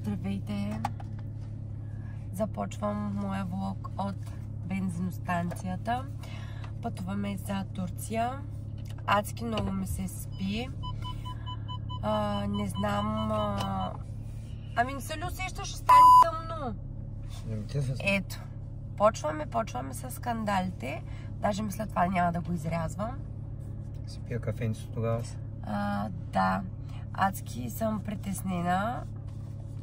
Здравейте! Започвам моя влог от бензиностанцията. Пътуваме за Турция. Адски много ми се спи. Не знам... Ами не се ли усещаш, ще стане тъмно? Ето. Почваме с скандалите. Даже мисля това няма да го изрязвам. Си пия кафенцето тогава? Да. Адски съм притеснена.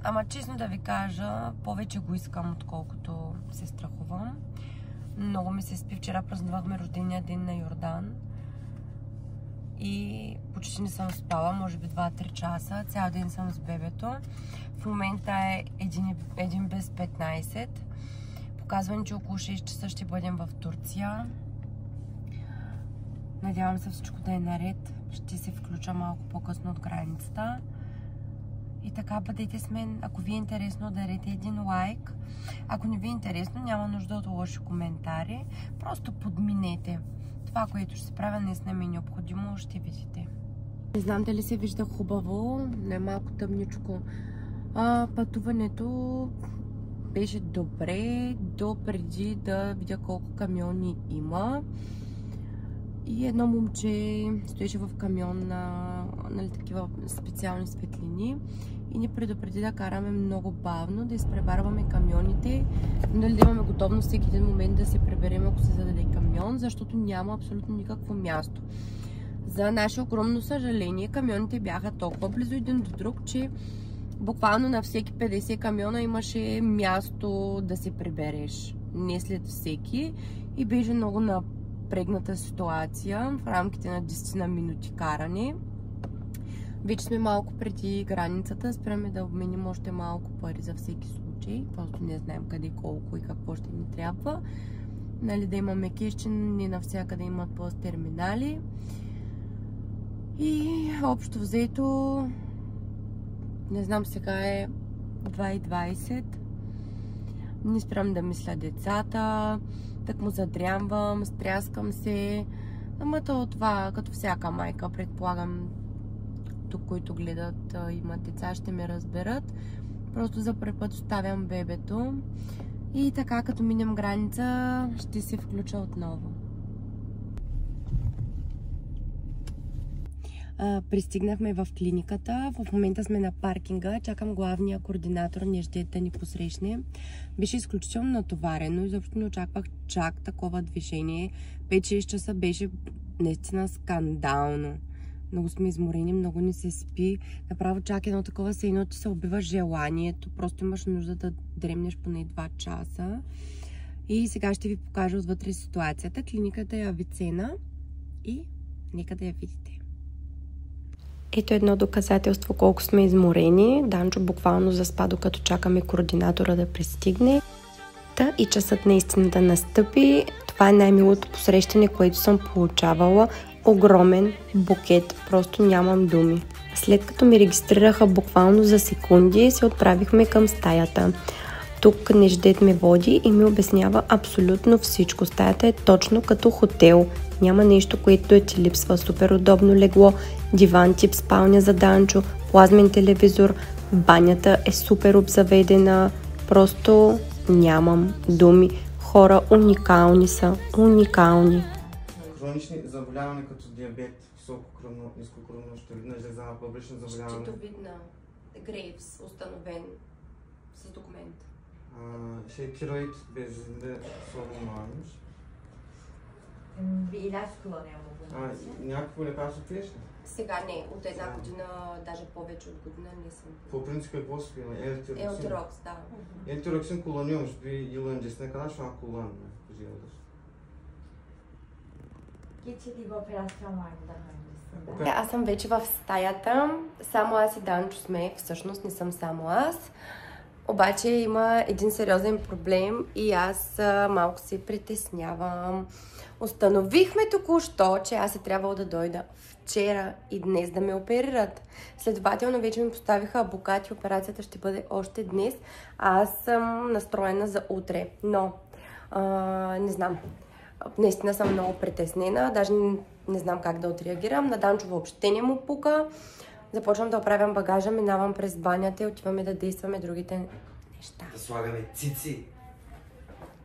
Ама честно да ви кажа, повече го искам, отколкото се страхувам. Много ми се спи. Вчера празнувахме рождения ден на Йордан. И почти не съм спала, може би 2-3 часа. Цял ден съм с бебето. В момента е 1 без 15. Показва ни, че около 6 часа ще бъдем в Турция. Надявам се всичко да е наред. Ще се включа малко по-късно от границата. И така, бъдете с мен. Ако ви е интересно, дарете един лайк. Ако не ви е интересно, няма нужда от лоши коментари. Просто подминете. Това, което ще се правя, днес не ми е необходимо, ще видите. Не знам дали се вижда хубаво, не е малко тъмничко. Пътуването беше добре, до преди да видя колко камиони има. И едно момче стоеше в камион на такива специални светлини и ни предупреди да караме много бавно, да изпреварваме камионите, да имаме готовност всеки един момент да се приберем, ако се зададе камион, защото няма абсолютно никакво място. За наше огромно съжаление, камионите бяха толкова близо един до друг, че буквално на всеки 50 камиона имаше място да се прибереш. Не след всеки. И беше много напрегната ситуация в рамките на 10 минути каране. Вече сме малко преди границата. Спираме да обменим още малко пари за всеки случай. Просто не знаем къде, колко и какво ще ни трябва. Нали, да имаме кешче, не навсякъде имат пост терминали. И общо взето, не знам, сега е 2:20. Не спирам да мисля децата. Так му задрямвам, стряскам се. Ама това, като всяка майка, предполагам, тук, които гледат, имат деца, ще ме разберат. Просто за първи път оставям бебето. И така, като минем граница, ще се включа отново. Пристигнахме в клиниката. В момента сме на паркинга. Чакам главния координатор Неждет да ни посрещне. Беше изключително натоварено. Изобщо не очаквах чак такова движение. 5-6 часа беше наистина скандално. Много сме изморени, много ни се спи. Направо чак едно такова сейно, че се убива желанието. Просто имаш нужда да дремнеш поне 2 часа. И сега ще ви покажа отвътре ситуацията. Клиниката е Авицена и нека да я видите. Ето едно доказателство колко сме изморени. Данчо буквално заспа, докато чакаме координатора да пристигне. Та и часът наистина да настъпи. Това е най-милото посрещане, което съм получавала. Огромен букет. Просто нямам думи. След като ми регистрираха буквално за секунди, се отправихме към стаята. Тук Неждет ме води и ми обяснява абсолютно всичко. Стаята е точно като хотел. Няма нещо, което да ти липсва. Супер удобно легло, диван тип спалня за Данчо, плазмен телевизор, банята е супер обзаведена. Просто нямам думи. Хора уникални са. Уникални. Хронични заболявания като диабет, висококръвно, нискокръвно, щитовидна жлеза, бъбречни заболявания. Щитовидна, Грейвс, установен с документ. Тироид без соломаниш. Ilaç kullanıyorum bu. Някакво лекарство пиеш ли? Сега не, от една година, даже повече от година не съм. По принцип какво си пила? Елтирокс, да. Елтироксин kullanıyormuş. Bir yıl öncesine kadar şu an kullanmıyor. Bu yıldır. Geçirdiği bir operasyon vardı daha öncesinde. Аз съм вече в стаята. Само аз и Данчо сме. Всъщност не съм само аз. Обаче има един сериозен проблем и аз малко се притеснявам. Установихме току-що, че аз е трябвало да дойда вчера и днес да ме оперират. Следователно вече ми поставиха абокат и операцията ще бъде още днес. Аз съм настроена за утре, но не знам. Наистина съм много притеснена, даже не знам как да отреагирам. На Данчо въобще не му пука. Започвам да оправям багажа, минавам през банята и отиваме да действаме другите неща. Да слагаме цици.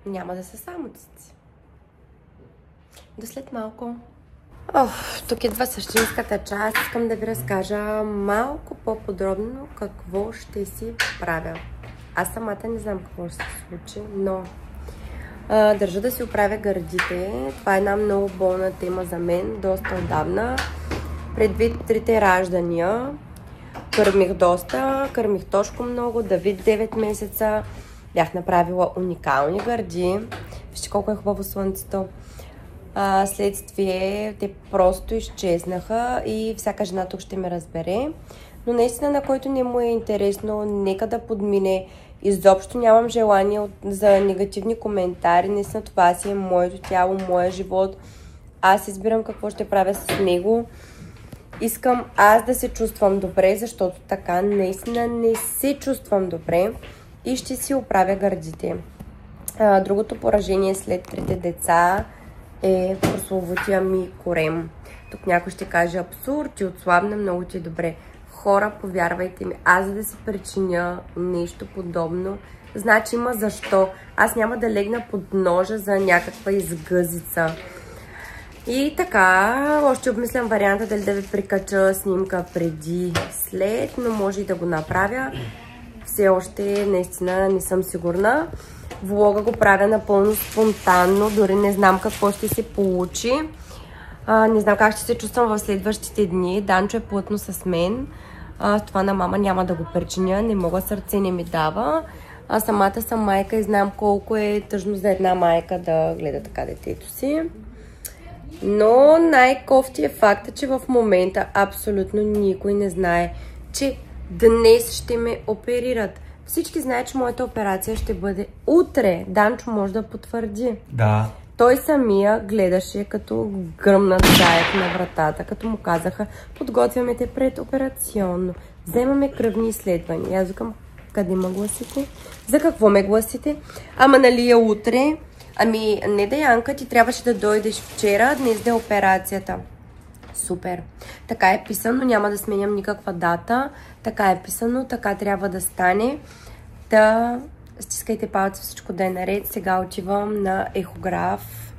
Няма да са само цици. До след малко. Тук идва същинската част. Искам да ви разкажа малко по-подробно какво ще си правя. Аз самата не знам какво ще се случи, но държа да си оправя гърдите. Това е една много болна тема за мен, доста отдавна. Предвид 3-те раждания, кърмих доста, кърмих точно много, Давид 9 месеца. Бях направила уникални гърди. Вижте колко е хубаво слънцето. Следствие те просто изчезнаха и всяка жена тук ще ме разбере. Но наистина на който не му е интересно, нека да подмине. Изобщо нямам желание за негативни коментари. Наистина това си е моето тяло, моя живот. Аз избирам какво ще правя с него. Искам аз да се чувствам добре, защото така наистина не се чувствам добре и ще си оправя гърдите. Другото поражение след 3-те деца е прословутия ми корем. Тук някой ще каже абсурд, ти отслабна, много ти е добре. Хора, повярвайте ми, аз за да си причиня нещо подобно, значи има защо. Аз няма да легна под ножа за някаква изгъзица. И така, още обмислям варианта дали да ви прикача снимка преди, след, но може и да го направя. Все още наистина не съм сигурна. Влога го правя напълно спонтанно, дори не знам какво ще се получи. Не знам как ще се чувствам в следващите дни. Данчо е плътно с мен. Това на мама няма да го причиня, не мога, сърце не ми дава. Аз самата съм майка и знам колко е тъжно за една майка да гледа така детето си. Но най-кофти е факта, че в момента абсолютно никой не знае, че днес ще ме оперират. Всички знаят, че моята операция ще бъде утре. Данчо може да потвърди. Да. Той самия гледаше като гръмнат заек на вратата, като му казаха, подготвяме те предоперационно. Вземаме кръвни изследвания. Аз викам, къде ме гласите? За какво ме гласите? Ама нали е утре? Ами не да, Янка, ти трябваше да дойдеш вчера, днес да е операцията. Супер. Така е писано, няма да сменям никаква дата. Така е писано, така трябва да стане. Да стискайте палци, всичко да е наред. Сега отивам на ехограф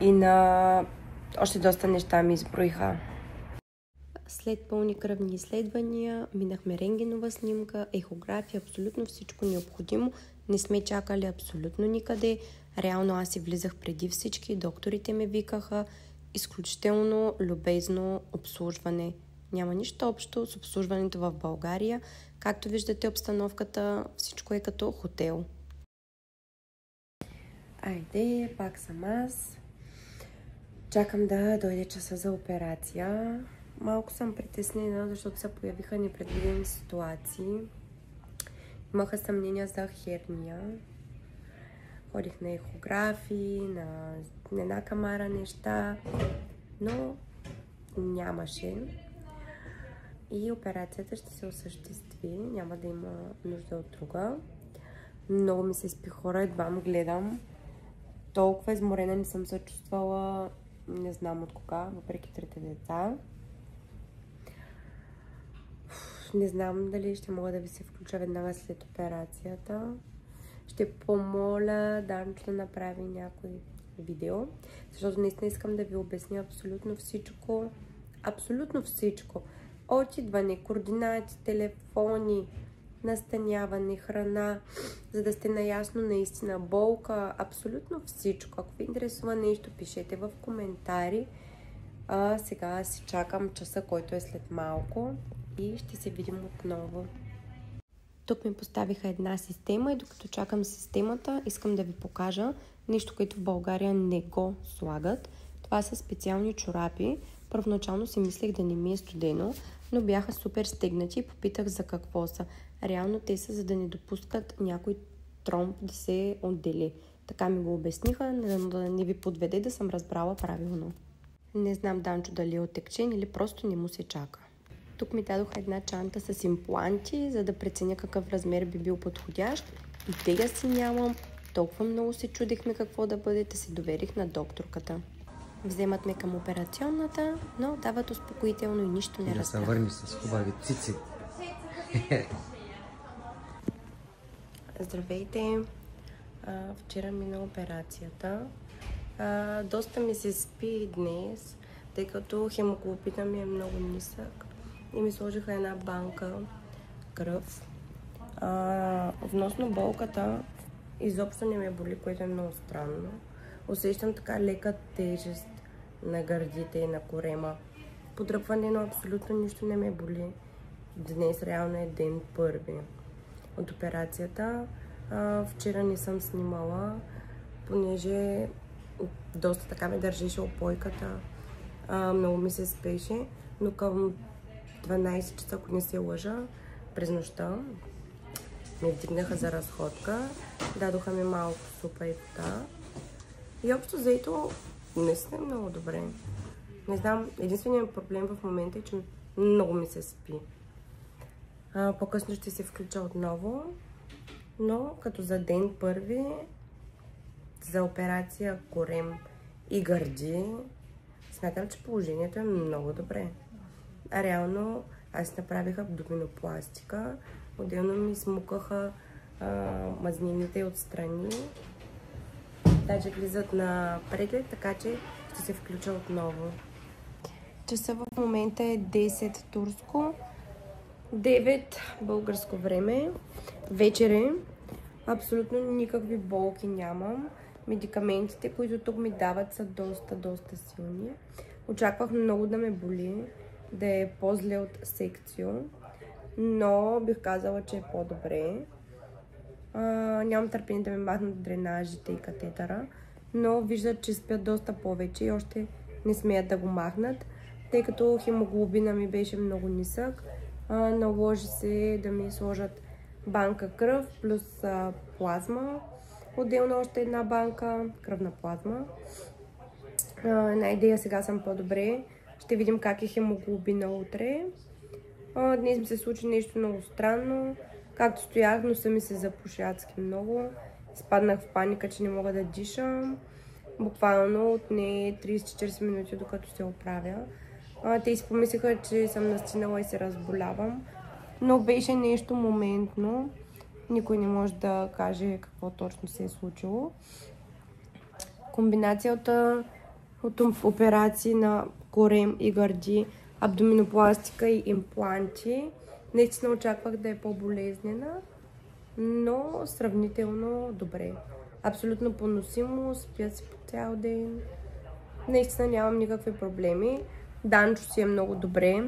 и на още доста неща ми изброиха. След пълни кръвни изследвания минахме рентгенова снимка, ехография, абсолютно всичко необходимо. Не сме чакали абсолютно никъде. Реално аз си влизах преди всички, докторите ме викаха. Изключително любезно обслужване. Няма нищо общо с обслужването в България. Както виждате, обстановката, всичко е като хотел. Айде, пак съм аз. Чакам да дойде часа за операция. Малко съм притеснена, защото се появиха непредвидени ситуации. Имаха съмнения за херния. Ходих на ехографи, на една камара неща, но нямаше. И операцията ще се осъществи, няма да има нужда от друга. Много ми се спи, хора, едва му гледам. Толкова изморена не съм се чувствала, не знам от кога, въпреки 3-те деца. Не знам дали ще мога да ви се включа веднага след операцията. Ще помоля Данчо да направи някой видео, защото наистина искам да ви обясня абсолютно всичко. Абсолютно всичко. От идване, координати, телефони, настаняване, храна, за да сте наясно наистина, болка, абсолютно всичко. Ако ви интересува нещо, пишете в коментари. Сега си чакам часа, който е след малко и ще се видим отново. Тук ми поставиха една система и докато чакам системата, искам да ви покажа нещо, което в България не го слагат. Това са специални чорапи. Първоначално си мислех да не ми е студено, но бяха супер стегнати и попитах за какво са. Реално те са, за да не допускат някой тромб да се отдели. Така ми го обясниха, да не ви подведе, да съм разбрала правилно. Не знам Данчо дали е отекчен или просто не му се чака. Тук ми дадоха една чанта с импланти, за да преценя какъв размер би бил подходящ. Идея си нямам. Толкова много се чудихме какво да бъде, да се доверих на докторката. Вземат ме към операционната, но дават успокоително и нищо не Да се върни с хубави цици. Здравейте! Вчера мина операцията. Доста ми се спи днес, тъй като хемоглобина ми е много нисък и ми сложиха една банка кръв. Относно болката, изобщо не ме боли, което е много странно. Усещам така лека тежест на гърдите и на корема. Подръпване, но абсолютно нищо не ме боли. Днес реално е ден първи от операцията. Вчера не съм снимала, понеже доста така ме държеше опойката. Много ми се спеше, но към 12 часа, ако не се лъжа, през нощта ме вдигнаха за разходка. Дадоха ми малко супа и вода. И общо заето наистина е много добре. Не знам, единственият проблем в момента е, че много ми се спи. По-късно ще се включа отново, но като за ден първи за операция корем и гърди, смятам, че положението е много добре. Реално аз направих абдоминопластика, отделно ми смукаха мазнините отстрани. Даже влизат на преглед, така че ще се включа отново. Часа в момента е 10 турско, 9 българско време. Вечер е. Абсолютно никакви болки нямам. Медикаментите, които тук ми дават, са доста силни. Очаквах много да ме боли, да е по-зле от секцио, но бих казала, че е по-добре. Нямам търпение да ме махнат дренажите и катетъра, но виждат, че спят доста повече и още не смеят да го махнат, тъй като хемоглобина ми беше много нисък. Наложи се да ми сложат банка кръв плюс плазма. Отделно още една банка кръвна плазма. Една идея, сега съм по-добре. Ще видим как е хемоглобина утре. Днес ми се случи нещо много странно. Както стоях, носа ми се запуши адски много. Изпаднах в паника, че не мога да дишам. Буквално отне 30-40 минути, докато се оправя. Те си помислиха, че съм настинала и се разболявам. Но беше нещо моментно. Никой не може да каже какво точно се е случило. Комбинацията от операции на корем и гърди, абдоминопластика и импланти. Наистина очаквах да е по-болезнена, но сравнително добре. Абсолютно поносимо, спя си по цял ден. Наистина нямам никакви проблеми. Данчо си е много добре.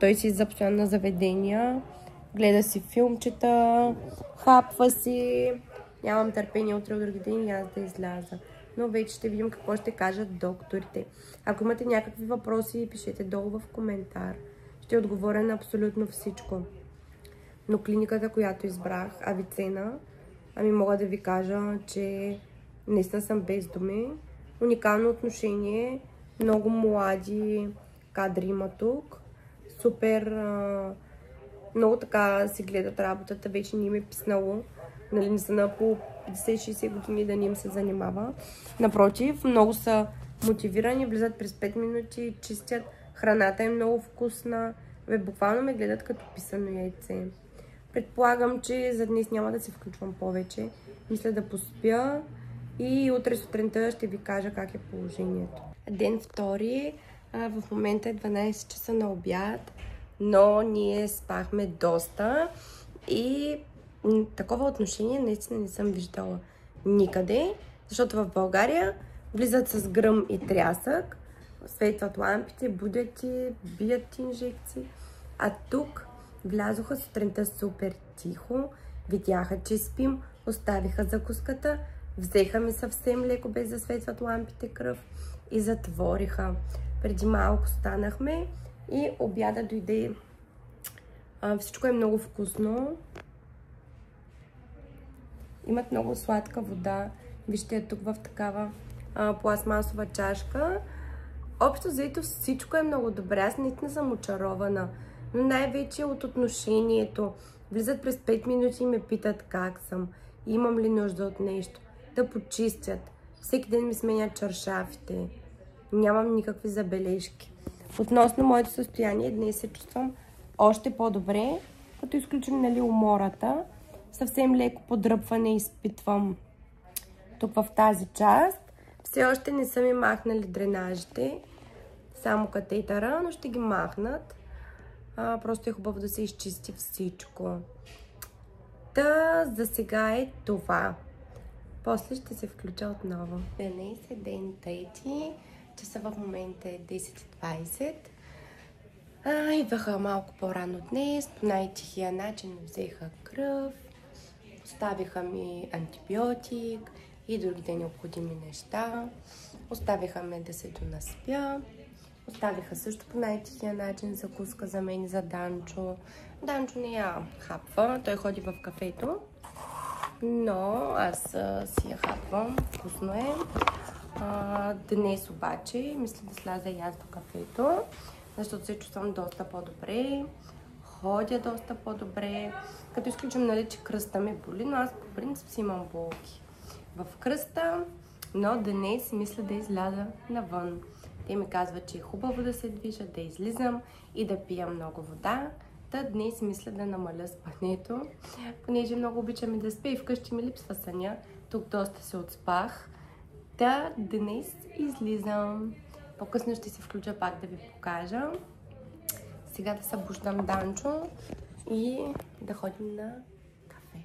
Той си за постоянно на заведения. Гледа си филмчета, хапва си. Нямам търпение утре от други ден и аз да изляза. Но вече ще видим какво ще кажат докторите. Ако имате някакви въпроси, пишете долу в коментар. Ще отговоря на абсолютно всичко. Но клиниката, която избрах, Авицена, мога да ви кажа, че наистина съм без думи. Уникално отношение. Много млади кадри има тук. Супер. Много така си гледат работата. Вече не им е писнало. Нали, не са на по 50-60 години да не им се занимава. Напротив, много са мотивирани. Влизат през 5 минути, чистят. Храната е много вкусна. Буквално ме гледат като писано яйце. Предполагам, че за днес няма да се включвам повече. Мисля да поспя и утре сутринта ще ви кажа как е положението. Ден втори. В момента е 12 часа на обяд, но ние спахме доста и такова отношение наистина не съм виждала никъде, защото в България влизат с гръм и трясък, светват лампите, будят ти, бият ти инжекции, а тук влязоха сутринта супер тихо, видяха, че спим, оставиха закуската, взеха ми съвсем леко, без да светват лампите кръв и затвориха. Преди малко станахме и обяда дойде. Всичко е много вкусно. Имат много сладка вода. Вижте я тук в такава пластмасова чашка. Общо взето всичко е много добре. Аз наистина съм очарована. Но най-вече от отношението. Влизат през 5 минути и ме питат как съм. Имам ли нужда от нещо. Да почистят. Всеки ден ми сменят чаршафите. нямам никакви забележки. Относно моето състояние, днес се чувствам още по-добре, като изключим, нали, умората. Съвсем леко подръпване изпитвам тук в тази част. Все още не са ми махнали дренажите, само катетъра, но ще ги махнат. Просто е хубаво да се изчисти всичко. Та за сега е това. После ще се включа отново. Днес е ден 3. Часа в момента е 10:20. Идваха малко по-рано днес. По най-тихия начин взеха кръв. Оставиха ми антибиотик и другите необходими неща. Оставиха ме да се донаспя. Оставиха също по най-тихия начин закуска за мен и за Данчо. Данчо не я хапва, той ходи в кафето, но аз си я хапвам, вкусно е. Днес обаче мисля да сляза и аз до кафето, защото се чувствам доста по-добре, ходя доста по-добре. Като изключим, нали, че кръста ме боли, но аз по принцип си имам болки в кръста, но днес мисля да изляза навън. Те ми казват, че е хубаво да се движа, да излизам и да пия много вода. Та днес мисля да намаля спането, понеже много обичам и да спя и вкъщи ми липсва съня. Тук доста се отспах. Та днес излизам. По-късно ще се включа пак да ви покажа. Сега да събуждам Данчо и да ходим на кафе.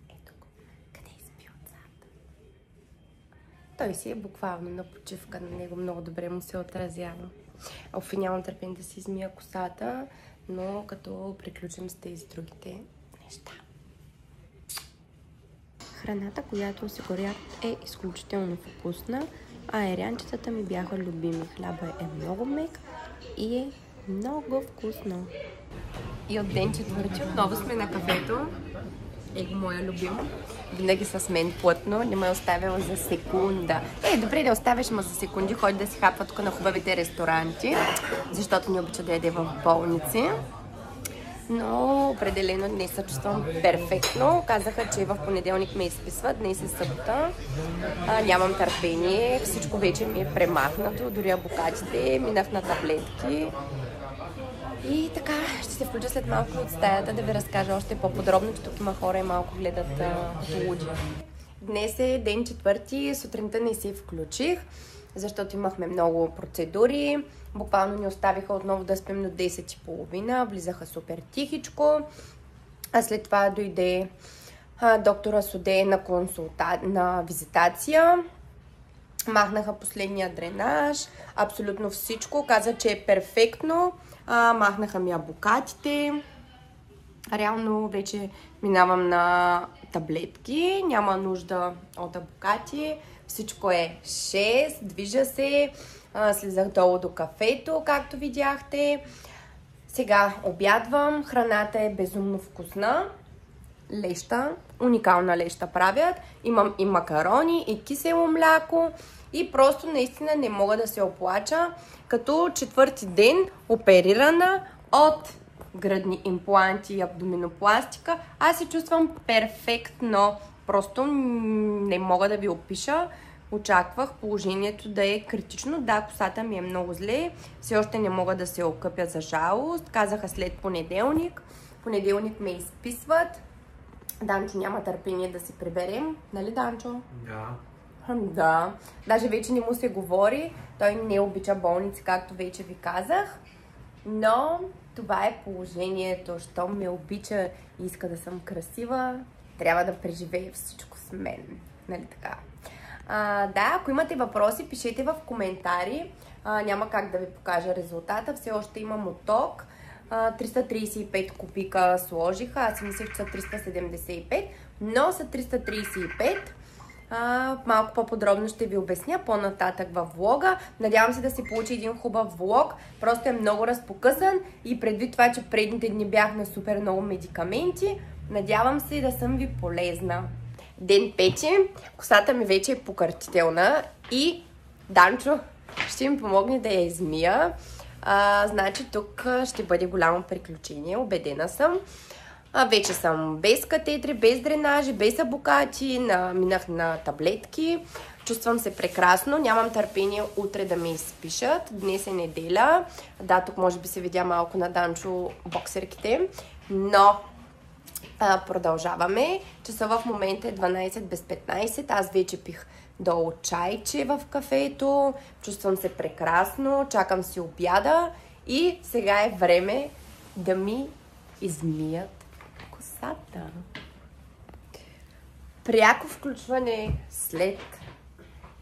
Ето го. Къде спи отзад? Той си е буквално на почивка, на него много добре му се отразява. Нямам търпение да си измия косата, но като приключим с тези другите неща. Храната, която осигурят, е изключително вкусна, а айрянчетата ми бяха любими. Хляба е много мек и е много вкусно. И от ден 4 отново сме на кафето. Его моя любим. Винаги с мен плътно, не ме е оставила за секунда. Добре да оставиш, ма за секунди ходи да си хапва тук на хубавите ресторанти, защото не обича да яде в болници. Но определено днес се чувствам перфектно. Казаха, че в понеделник ме изписват, днес е събота. Нямам търпение, всичко вече ми е премахнато, дори абокатите, минах на таблетки. И така, ще се включа след малко от стаята да ви разкажа още по-подробно, че тук има хора и малко гледат като луди. Днес е ден 4, сутринта не се включих, защото имахме много процедури. Буквално ни оставиха отново да спим до 10:30, влизаха супер тихичко. А след това дойде доктора Суде на визитация. Махнаха последния дренаж, абсолютно всичко. Каза, че е перфектно. Махнаха ми абокатите. Реално вече минавам на таблетки. Няма нужда от абокати. Всичко е 6, движа се. Слизах долу до кафето, както видяхте. Сега обядвам. Храната е безумно вкусна. Леща, уникална леща правят. Имам и макарони, и кисело мляко. И просто наистина не мога да се оплача. Като 4-ти ден оперирана от гръдни импланти и абдоминопластика, аз се чувствам перфектно. Просто не мога да ви опиша. Очаквах положението да е критично. Да, косата ми е много зле. Все още не мога да се окъпя, за жалост. Казаха след понеделник. Понеделник ме изписват. Данчо няма търпение да си приберем. Нали, Данчо? Да. Да. Даже вече не му се говори. Той не обича болници, както вече ви казах. Но това е положението. Щом ме обича и иска да съм красива, трябва да преживее всичко с мен. Нали така? Да, ако имате въпроси, пишете в коментари. Няма как да ви покажа резултата. Все още имам отток. 335 кубика сложиха. Аз си мислех, че са 375, но са 335. Малко по-подробно ще ви обясня по-нататък във влога. Надявам се да се получи един хубав влог. Просто е много разпокъсан и предвид това, че предните дни бях на супер много медикаменти, надявам се да съм ви полезна. Ден 5. Косата ми вече е покъртителна и Данчо ще ми помогне да я измия. Значи тук ще бъде голямо приключение, убедена съм. Вече съм без катетри, без дренажи, без абокати, минах на таблетки. Чувствам се прекрасно, нямам търпение утре да ме изпишат. Днес е неделя. Да, тук може би се видя малко на Данчо боксерките, но продължаваме. Часа в момента е 12 без 15. Аз вече пих долу чайче в кафето. Чувствам се прекрасно, чакам си обяда и сега е време да ми измият косата. Пряко включване след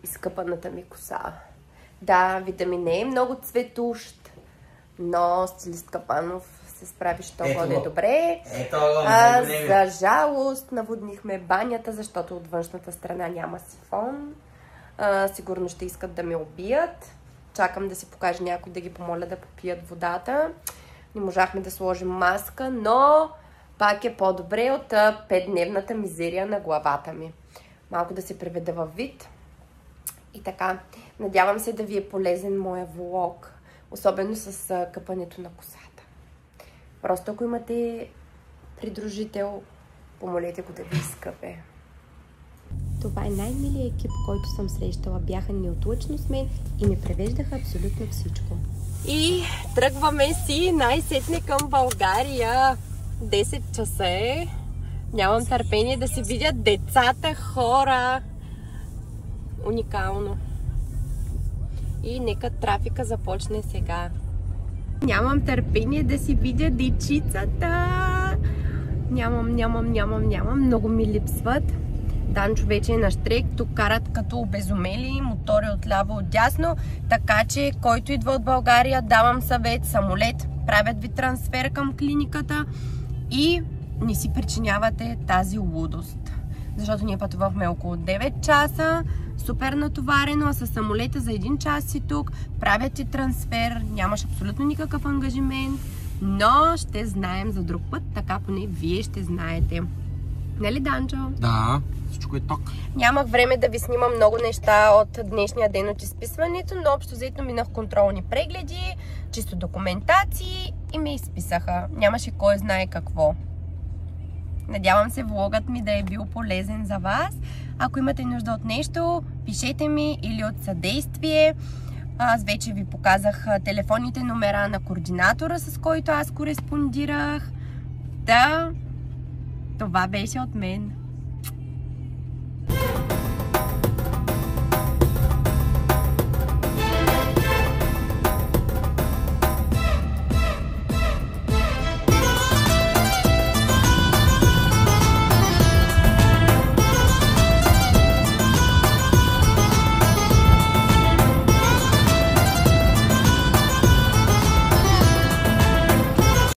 изкъпаната ми коса. Да, вида ми не е много цветущ, но стилист Капанов се справи, що годе добре. За жалост наводнихме банята, защото от външната страна няма сифон. Сигурно ще искат да ме убият. Чакам да си покаже някой да ги помоля да попият водата. Не можахме да сложим маска, но пак е по-добре от 5-дневната мизерия на главата ми. Малко да се приведа във вид. И така, надявам се да ви е полезен моя влог, особено с къпането на косата. Просто ако имате придружител, помолете го да ви изкъпе. Това е най-милият екип, който съм срещала. Бяха неотлъчно с мен и ми превеждаха абсолютно всичко. И тръгваме си най-сетне към България. 10 часа е. Нямам търпение да се видят децата, хора. Уникално. И нека трафика започне сега. Нямам търпение да си видя дечицата. Нямам. Много ми липсват. Данчо вече е на штрек. Тук карат като обезумели. Мотори отляво, отдясно. Така че, който идва от България, давам съвет. Самолет. Правят ви трансфер към клиниката. И не си причинявате тази лудост. Защото ние пътувахме около 9 часа. Супер натоварено, а със самолета за 1 час си тук. Правят ти трансфер. Нямаш абсолютно никакъв ангажимент. Но ще знаем за друг път. Така поне вие ще знаете. Нали, Данчо? Да, всичко е ток. Нямах време да ви снимам много неща от днешния ден от изписването, но общо взето минах контролни прегледи, чисто документации и ме изписаха. Нямаше кой знае какво. Надявам се влогът ми да е бил полезен за вас. Ако имате нужда от нещо, пишете ми или от съдействие. Аз вече ви показах телефонните номера на координатора, с който аз кореспондирах. Да, това беше от мен.